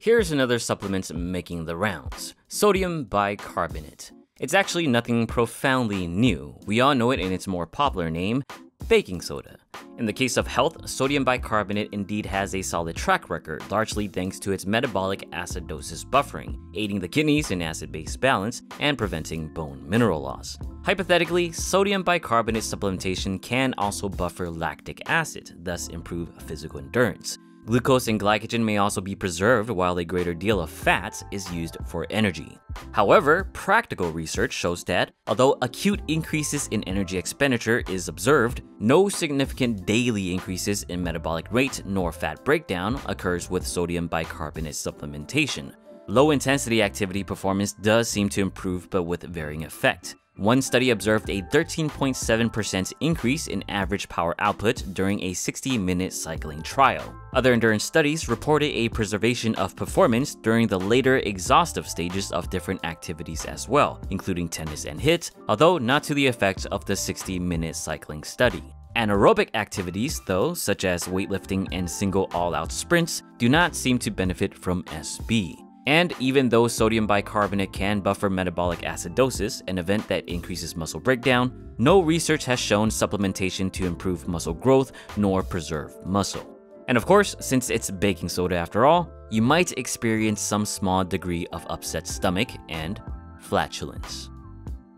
Here's another supplement making the rounds, sodium bicarbonate. It's actually nothing profoundly new. We all know it in its more popular name, baking soda. In the case of health, sodium bicarbonate indeed has a solid track record, largely thanks to its metabolic acidosis buffering, aiding the kidneys in acid-base balance and preventing bone mineral loss. Hypothetically, sodium bicarbonate supplementation can also buffer lactic acid, thus improve physical endurance. Glucose and glycogen may also be preserved while a greater deal of fat is used for energy. However, practical research shows that, although acute increases in energy expenditure is observed, no significant daily increases in metabolic rate nor fat breakdown occurs with sodium bicarbonate supplementation. Low-intensity activity performance does seem to improve, but with varying effect. One study observed a 13.7% increase in average power output during a 60-minute cycling trial. Other endurance studies reported a preservation of performance during the later exhaustive stages of different activities as well, including tennis and HIIT, although not to the effect of the 60-minute cycling study. Anaerobic activities, though, such as weightlifting and single all-out sprints, do not seem to benefit from SB. And even though sodium bicarbonate can buffer metabolic acidosis, an event that increases muscle breakdown, no research has shown supplementation to improve muscle growth nor preserve muscle. And of course, since it's baking soda after all, you might experience some small degree of upset stomach and flatulence.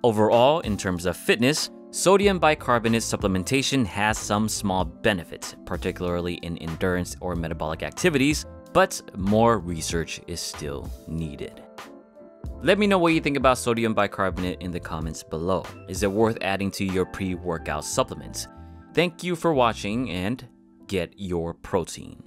Overall, in terms of fitness, sodium bicarbonate supplementation has some small benefits, particularly in endurance or metabolic activities, but more research is still needed. Let me know what you think about sodium bicarbonate in the comments below. Is it worth adding to your pre-workout supplements? Thank you for watching and get your protein.